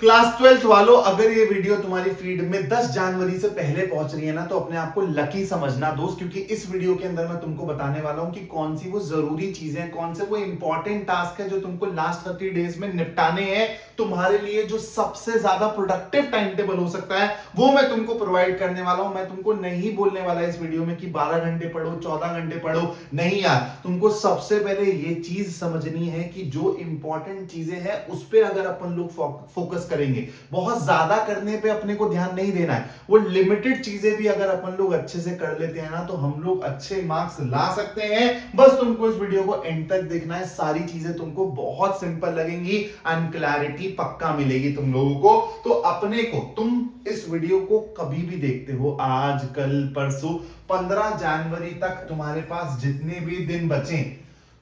Class 12th वालों, अगर ये वीडियो तुम्हारी फीड में 10 जनवरी से पहले पहुंच रही है ना, तो अपने आप को लकी समझना दोस्त, क्योंकि इस वीडियो के अंदर मैं तुमको बताने वाला हूं कि कौन सी वो जरूरी चीजें हैं, कौन से वो इंपॉर्टेंट टास्क है जो तुमको लास्ट 30 डेज में निपटाने हैं। तुम्हारे लिए जो सबसे ज्यादा प्रोडक्टिव टाइम टेबल हो सकता है वो मैं तुमको प्रोवाइड करने वाला हूं। मैं तुमको नहीं बोलने वाला इस वीडियो में कि 12 घंटे पढ़ो, 14 घंटे पढ़ो, नहीं यार। तुमको सबसे पहले ये चीज समझनी है कि जो इंपॉर्टेंट चीजें हैं उस पर अगर अपन लोग फोकस करेंगे, बहुत ज्यादा करने पे अपने को ध्यान नहीं देना है, वो लिमिटेड चीजें भी अगर अपन लोग अच्छे से कर लेते हैं ना, तो हम लोग अच्छे मार्क्स ला सकते हैं। बस तुमको इस वीडियो को एंड तक देखना है, सारी चीजें तुमको बहुत सिंपल लगेंगी एंड क्लैरिटी पक्का मिलेगी तुम लोगों को। तो अपने को, तुम इस वीडियो को कभी भी देखते हो, आज कल परसों, 15 जनवरी तक तुम्हारे पास जितने भी दिन बचे,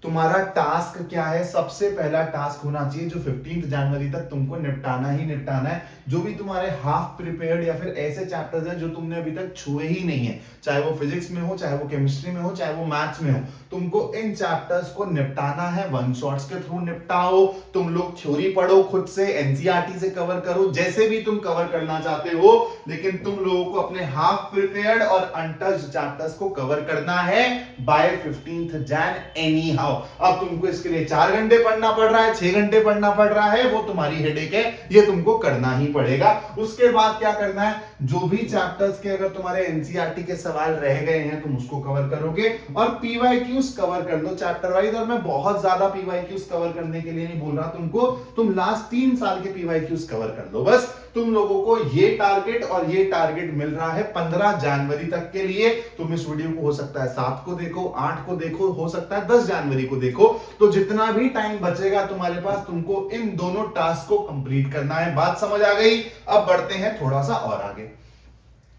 तुम्हारा टास्क क्या है? सबसे पहला टास्क होना चाहिए जो 15 जनवरी तक तुमको निपटाना ही निपटाना है, जो भी तुम्हारे हाफ प्रिपेयर्ड या फिर ऐसे चैप्टर्स हैं जो तुमने अभी तक छुए ही नहीं है, चाहे वो फिजिक्स में हो, चाहे वो केमिस्ट्री में हो, चाहे वो मैथ्स में हो, तुमको इन चैप्टर्स को निपटाना है। वन शॉट्स के थ्रू निपटाओ, तुम लोग थ्योरी पढ़ो, खुद से एनसीईआरटी से कवर करो, जैसे भी तुम कवर करना चाहते हो, लेकिन तुम लोगों को अपने हाफ प्रिपेयर्ड और अनटच्ड चैप्टर्स को कवर करना है बाय 15 जन एनी हाउ। अब तुमको इसके लिए 4 घंटे पढ़ना पड़ रहा है, 6 घंटे पढ़ना पड़ रहा है, वो तुम्हारी हेडेक है, ये तुमको करना ही पड़ेगा। उसके बाद क्या करना है, जो भी चैप्टर्स के अगर तुम्हारे एनसीईआरटी के सवाल रह गए हैं तुम उसको कवर करोगे, और पीवाईक्यूज कवर कर दो चैप्टर वाइज। और मैं बहुत ज्यादा पीवाईक्यूज कवर करने के लिए नहीं बोल रहा तुमको, तुम लास्ट 3 साल के पीवाईक्यूज कवर कर दो बस। तुम लोगों को ये टारगेट और ये टारगेट मिल रहा है 15 जनवरी तक के लिए। तुम इस वीडियो को हो सकता है 7 को देखो, 8 को देखो, हो सकता है 10 जनवरी को देखो, तो जितना भी टाइम बचेगा तुम्हारे पास, तुमको इन दोनों टास्क को कंप्लीट करना है। बात समझ आ गई? अब बढ़ते हैं थोड़ा सा और आगे।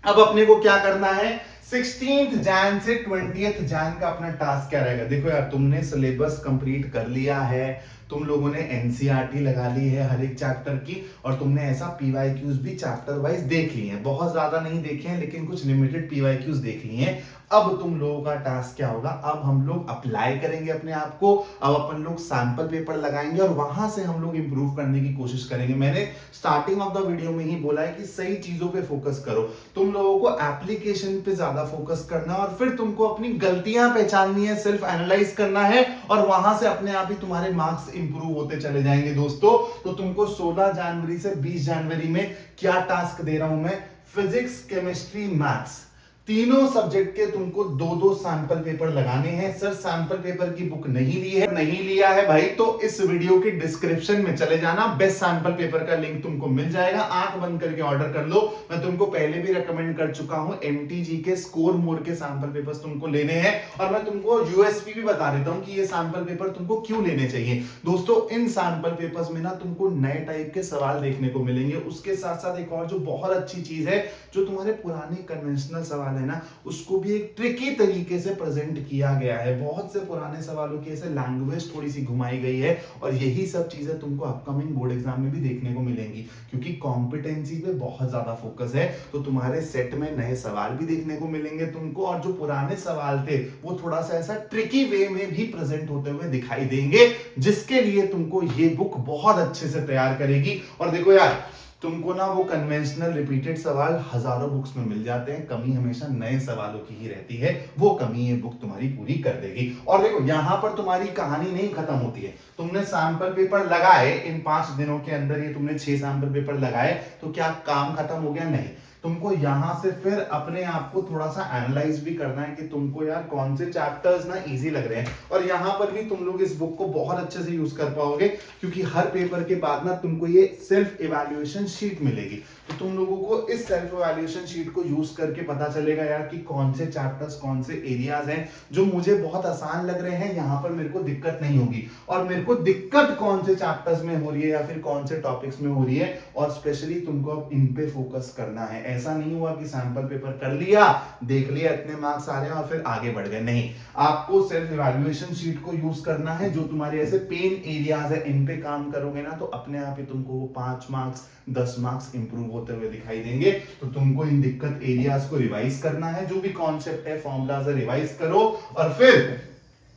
अब अपने को क्या करना है, 16th जैन से 20th जैन का अपना टास्क क्या रहेगा? देखो यार, तुमने सिलेबस कंप्लीट कर लिया है, तुम लोगों ने एनसीईआरटी लगा ली है हर एक चैप्टर की, और तुमने ऐसा पीवाईक्यूज भी चैप्टर वाइज देख लिए हैं, बहुत ज्यादा नहीं देखे हैं लेकिन कुछ लिमिटेड पीवाईक्यूज देख लिए हैं। अब तुम लोगों का टास्क क्या होगा, अब हम लोग अप्लाई करेंगे अपने आप को, अब अपन लोग सैंपल पेपर लगाएंगे और वहां से हम लोग इंप्रूव करने की कोशिश करेंगे। मैंने स्टार्टिंग ऑफ द वीडियो में ही बोला है कि सही चीजों पे फोकस करो, तुम लोगों को एप्लीकेशन पे ज्यादा फोकस करना, और फिर तुमको अपनी गलतियां पहचाननी है, सेल्फ एनालाइज करना है, और वहां से अपने आप ही तुम्हारे मार्क्स इंप्रूव होते चले जाएंगे दोस्तों। तो तुमको 16 जनवरी से 20 जनवरी में क्या टास्क दे रहा हूं मैं, फिजिक्स, केमिस्ट्री, मैथ्स, तीनों सब्जेक्ट के तुमको 2-2 सैंपल पेपर लगाने हैं। सर सैंपल पेपर की बुक नहीं ली है, नहीं लिया है भाई, तो इस वीडियो के डिस्क्रिप्शन में चले जाना, बेस्ट सैंपल पेपर का लिंक तुमको मिल जाएगा, आंख बंद करके ऑर्डर कर लो। मैं तुमको पहले भी रेकमेंड कर चुका हूं, एमटीजी के स्कोर मोर के सैंपल पेपर्स तुमको लेने हैं, और मैं तुमको यूएसपी भी बता देता हूं कि ये सैंपल पेपर तुमको क्यों लेने चाहिए। दोस्तों, इन सैंपल पेपर्स में ना तुमको नए टाइप के सवाल देखने को मिलेंगे। उसके साथ साथ एक और जो बहुत अच्छी चीज है, जो तुम्हारे पुराने कन्वेंशनल सवाल है ना, उसको भी एक ट्रिकी तरीके से प्रेजेंट किया गया है। बहुत से पुराने सवालों की ऐसे लैंग्वेज थोड़ी सी घुमाई गई है, और यही सब चीजें तुमको अपकमिंग बोर्ड एग्जाम में भी देखने को मिलेंगी, क्योंकि कॉम्पिटेंसी पे बहुत ज्यादा फोकस है। तो तुम्हारे सेट में नए सवाल भी देखने को मिलेंगे तुमको, और जो पुराने सवाल थे वो थोड़ा सा ऐसा ट्रिकी वे में भी प्रेजेंट होते हुए दिखाई देंगे, जिसके लिए तुमको ये बुक बहुत अच्छे से तैयार करेगी। और देखो यार, तुमको ना वो कन्वेंशनल रिपीटेड सवाल हजारों बुक्स में मिल जाते हैं, कमी हमेशा नए सवालों की ही रहती है, वो कमी ये बुक तुम्हारी पूरी कर देगी। और देखो, यहां पर तुम्हारी कहानी नहीं खत्म होती है। तुमने सैंपल पेपर लगाए इन 5 दिनों के अंदर, ये तुमने 6 सैंपल पेपर लगाए, तो क्या काम खत्म हो गया? नहीं। तुमको यहां से फिर अपने आप को थोड़ा सा एनालाइज भी करना है कि तुमको यार कौन से चैप्टर्स ना इजी लग रहे हैं, और यहां पर भी तुम लोग इस बुक को बहुत अच्छे से यूज कर पाओगे, क्योंकि हर पेपर के बाद ना तुमको ये सेल्फ इवैल्यूएशन शीट मिलेगी। तो तुम लोगों को इस सेल्फ इवैल्यूएशन शीट को यूज करके पता चलेगा यार कि कौन से चैप्टर्स, कौन से एरियाज हैं जो मुझे बहुत आसान लग रहे हैं, यहां पर मेरे को दिक्कत नहीं होगी, और मेरे को दिक्कत कौन से चैप्टर्स में हो रही है या फिर कौन से टॉपिक्स में हो रही है, और स्पेशली तुमको अब इन पे फोकस करना है। ऐसा नहीं हुआ कि सैंपल पेपर कर लिया, देख लिया, इतने मार्क्स आ रहे हैं और फिर आगे बढ़ गए, नहीं। आपको सेल्फ इवैल्यूएशन शीट को यूज करना है, जो तुम्हारे ऐसे पेन एरियाज है, इन पे काम करोगे ना, तो अपने आप ही तुमको 5 मार्क्स, 10 मार्क्स इंप्रूव होते हुए दिखाई देंगे। तो तुमको इन दिक्कत एरियाज को रिवाइज करना है, जो भी कॉन्सेप्ट है, फॉर्मूलाज है, रिवाइज करो, और फिर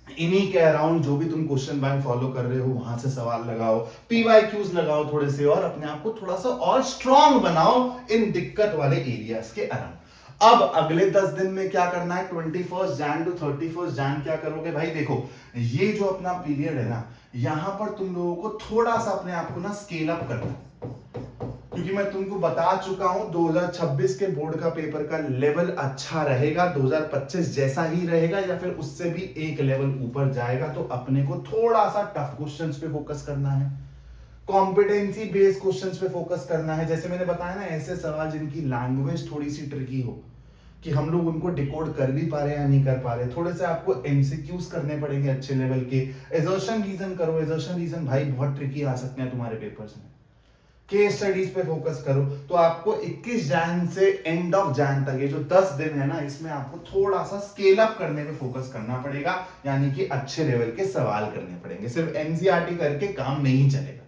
इन्हीं के अराउंड जो भी तुम क्वेश्चन बैंक फॉलो कर रहे हो वहां से सवाल लगाओ, पीवाईक्यूज लगाओ थोड़े से, और अपने आप को थोड़ा सा और स्ट्रांग बनाओ इन दिक्कत वाले एरियाज के अराउंड। अब अगले 10 दिन में क्या करना है, 21 जैन टू 31 जैन क्या करोगे भाई, देखो ये जो अपना पीरियड है ना, यहां पर तुम लोगों को थोड़ा सा अपने आप को ना स्केल अप करना है, क्योंकि मैं तुमको बता चुका हूं 2026 के बोर्ड का पेपर का लेवल अच्छा रहेगा, 2025 जैसा ही रहेगा या फिर उससे भी एक लेवल ऊपर जाएगा। तो अपने को थोड़ा सा टफ क्वेश्चंस पे फोकस करना है, कॉम्पिटेंसी बेस्ड क्वेश्चंस पे फोकस करना है। जैसे मैंने बताया ना, ऐसे सवाल जिनकी लैंग्वेज थोड़ी सी ट्रिकी हो, कि हम लोग उनको डिकोड कर भी पा रहे हैं या नहीं कर पा रहे, थोड़े से आपको एमसीक्यूज करने पड़ेंगे अच्छे लेवल के। एजर्शन रीजन करो, एजर्शन रीजन भाई बहुत ट्रिकी आ सकते हैं तुम्हारे पेपर्स में। केस स्टडीज पे फोकस करो। तो आपको 21 जैन से एंड ऑफ जैन तक ये जो 10 दिन है ना, इसमें आपको थोड़ा सा स्केल अप करने पे फोकस करना पड़ेगा, यानी कि अच्छे लेवल के सवाल करने पड़ेंगे। सिर्फ एनसीईआरटी करके काम नहीं चलेगा।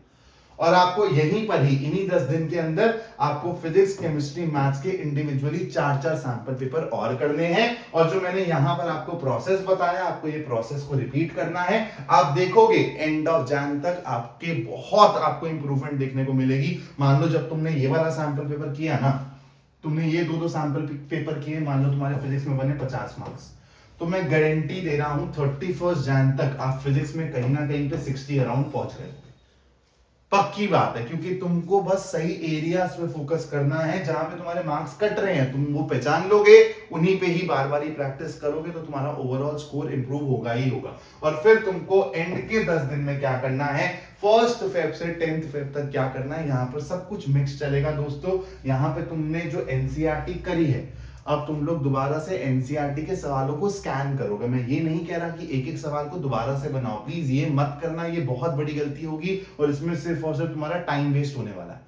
और आपको यहीं पर ही इन्हीं 10 दिन के अंदर आपको फिजिक्स, केमिस्ट्री, मैथ्स के इंडिविजुअली 4-4 सैंपल पेपर और करने हैं। और जो मैंने यहां पर आपको प्रोसेस बताया, आपको ये प्रोसेस को रिपीट करना है। आप देखोगे एंड ऑफ जैन तक आपके बहुत आपको इंप्रूवमेंट देखने को मिलेगी। मान लो जब तुमने ये वाला सैंपल पेपर किया ना, तुमने ये दो सैंपल पेपर किए, मान लो तुम्हारे फिजिक्स में बने 50 मार्क्स, तो मैं गारंटी दे रहा हूं 31 जैन तक आप फिजिक्स में कहीं ना कहीं पे 60 अराउंड पहुंच गए। पक्की बात है, क्योंकि तुमको बस सही एरियाज पे फोकस करना है, जहां पे तुम्हारे मार्क्स कट रहे हैं तुम वो पहचान लोगे, उन्हीं पे ही बार बार प्रैक्टिस करोगे तो तुम्हारा ओवरऑल स्कोर इंप्रूव होगा ही होगा। और फिर तुमको एंड के 10 दिन में क्या करना है, 1 फेब से 10 फेब तक क्या करना है, यहाँ पर सब कुछ मिक्स चलेगा दोस्तों। यहाँ पे तुमने जो एनसीईआरटी करी है, अब तुम लोग दोबारा से एनसीईआरटी के सवालों को स्कैन करोगे। मैं ये नहीं कह रहा कि एक एक सवाल को दोबारा से बनाओ, प्लीज ये मत करना, ये बहुत बड़ी गलती होगी और इसमें सिर्फ और सिर्फ तुम्हारा टाइम वेस्ट होने वाला है।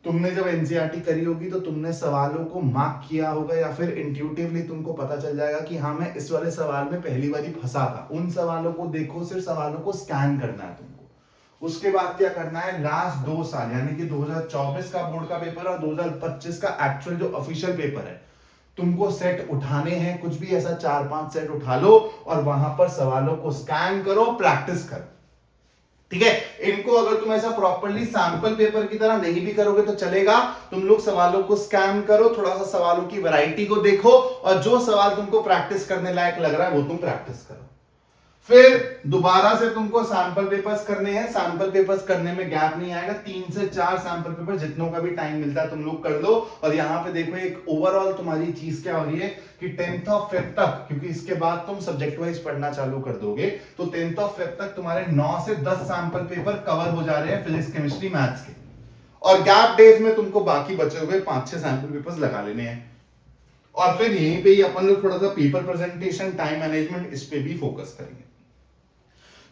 तुमने जब एनसीईआरटी करी होगी तो तुमने सवालों को मार्क किया होगा, या फिर इंट्यूटिवली तुमको पता चल जाएगा कि हाँ मैं इस वाले सवाल में पहली बार ही फंसा था। उन सवालों को देखो, सिर्फ सवालों को स्कैन करना है तुमको। उसके बाद क्या करना है, लास्ट 2 साल यानी कि 2024 का बोर्ड का पेपर और 2025 का एक्चुअल जो ऑफिशियल पेपर है, तुमको सेट उठाने हैं, कुछ भी ऐसा 4-5 सेट उठा लो और वहां पर सवालों को स्कैन करो, प्रैक्टिस करो। ठीक है, इनको अगर तुम ऐसा प्रॉपरली सैंपल पेपर की तरह नहीं भी करोगे तो चलेगा। तुम लोग सवालों को स्कैन करो, थोड़ा सा सवालों की वैरायटी को देखो, और जो सवाल तुमको प्रैक्टिस करने लायक लग रहा है वो तुम प्रैक्टिस करो। फिर दोबारा से तुमको सैंपल पेपर्स करने हैं। सैंपल पेपर्स करने में गैप नहीं आएगा, 3 से 4 सैंपल पेपर जितनों का भी टाइम मिलता है तुम लोग कर लो। और यहां पे देखो एक ओवरऑल तुम्हारी चीज क्या हो रही है कि 10th ऑफ फेब तक, क्योंकि इसके बाद तुम सब्जेक्ट वाइज पढ़ना चालू कर दोगे, तो 10th ऑफ फेब तक तुम्हारे 9 से 10 सैंपल पेपर कवर हो जा रहे हैं फिजिक्स, केमिस्ट्री, मैथ्स के। और गैप डेज में तुमको बाकी बचे हुए 5-6 सैंपल पेपर्स लगा लेने हैं। और फिर यहीं पे ही अपन लोग थोड़ा सा पेपर प्रेजेंटेशन, टाइम मैनेजमेंट, इस पे भी फोकस करेंगे।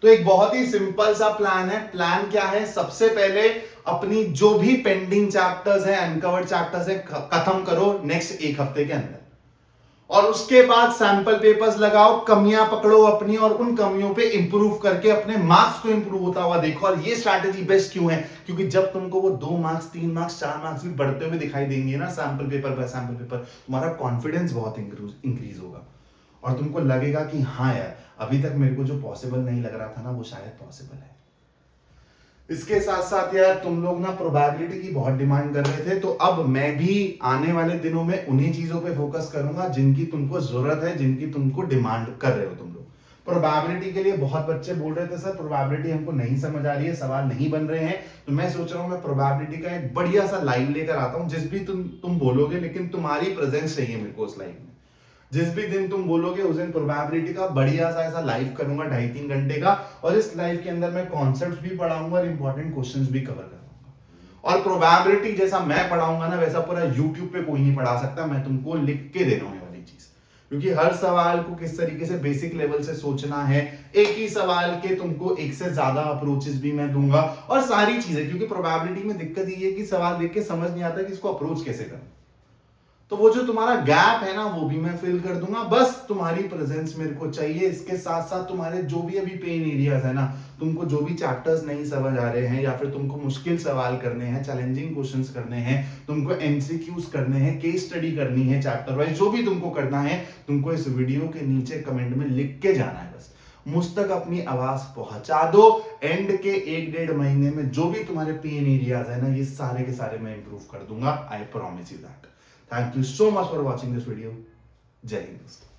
तो एक बहुत ही सिंपल सा प्लान है। प्लान क्या है, सबसे पहले अपनी जो भी पेंडिंग चैप्टर्स है, अनकवर्ड चैप्टर्स है, खत्म करो नेक्स्ट 1 हफ्ते के अंदर। और उसके बाद सैंपल पेपर्स लगाओ, कमियां पकड़ो अपनी, और उन कमियों पे इंप्रूव करके अपने मार्क्स को इंप्रूव होता हुआ देखो। और ये स्ट्रैटेजी बेस्ट क्यों है, क्योंकि जब तुमको वो 2 मार्क्स, 3 मार्क्स, 4 मार्क्स भी बढ़ते हुए दिखाई देंगे ना sample paper bye sample paper, तुम्हारा कॉन्फिडेंस बहुत इंक्रीज होगा और तुमको लगेगा कि हाँ यार, अभी तक मेरे को जो पॉसिबल नहीं लग रहा था ना, वो शायद पॉसिबल है। इसके साथ साथ यार तुम लोग ना प्रोबेबिलिटी की बहुत डिमांड कर रहे थे, तो अब मैं भी आने वाले दिनों में उन्हीं चीजों पे फोकस करूंगा जिनकी तुमको जरूरत है, जिनकी तुमको डिमांड कर रहे हो तुम लोग। प्रोबेबिलिटी के लिए बहुत बच्चे बोल रहे थे सर प्रोबेबिलिटी हमको नहीं समझ आ रही है, सवाल नहीं बन रहे हैं, तो मैं सोच रहा हूँ मैं प्रोबेबिलिटी का एक बढ़िया सा लाइव लेकर आता हूँ। जिस भी तुम बोलोगे, लेकिन तुम्हारी प्रेजेंस चाहिए मेरे को उस लाइव में। जिस भी दिन तुम बोलोगे उस दिन प्रोबेबिलिटी का बढ़िया सा ऐसा लाइव करूंगा 2.5-3 घंटे का, और इस लाइव के अंदर मैं कॉन्सेप्ट्स भी पढ़ाऊंगा और इंपॉर्टेंट क्वेश्चंस भी कवर करूंगा। और प्रोबेबिलिटी जैसा मैं पढ़ाऊंगा ना, वैसा पूरा यूट्यूब पे कोई नहीं पढ़ा सकता, मैं तुमको लिख के देना होने वाली चीज, क्योंकि हर सवाल को किस तरीके से बेसिक लेवल से सोचना है, एक ही सवाल के तुमको एक से ज्यादा अप्रोचेस भी मैं दूंगा और सारी चीजें। क्योंकि प्रोबेबिलिटी में दिक्कत ये है कि सवाल देख के समझ नहीं आता कि इसको अप्रोच कैसे करूं, तो वो जो तुम्हारा गैप है ना, वो भी मैं फिल कर दूंगा। बस तुम्हारी प्रेजेंस मेरे को चाहिए। इसके साथ साथ तुम्हारे जो भी अभी पेन एरियाज है ना, तुमको जो भी चैप्टर्स नहीं समझ आ रहे हैं, या फिर तुमको मुश्किल सवाल करने हैं, चैलेंजिंग क्वेश्चंस करने हैं, तुमको एमसीक्यूज करने हैं, केस स्टडी करनी है चैप्टर वाइज, जो भी तुमको करना है, तुमको इस वीडियो के नीचे कमेंट में लिख के जाना है बस। मुझ तक अपनी आवाज पहुंचा दो। एंड के 1-1.5 महीने में जो भी तुम्हारे पेन एरियाज है ना, ये सारे के सारे मैं इंप्रूव कर दूंगा। I promise you that. Thank you so much for watching this video. जय हिंद दोस्तों।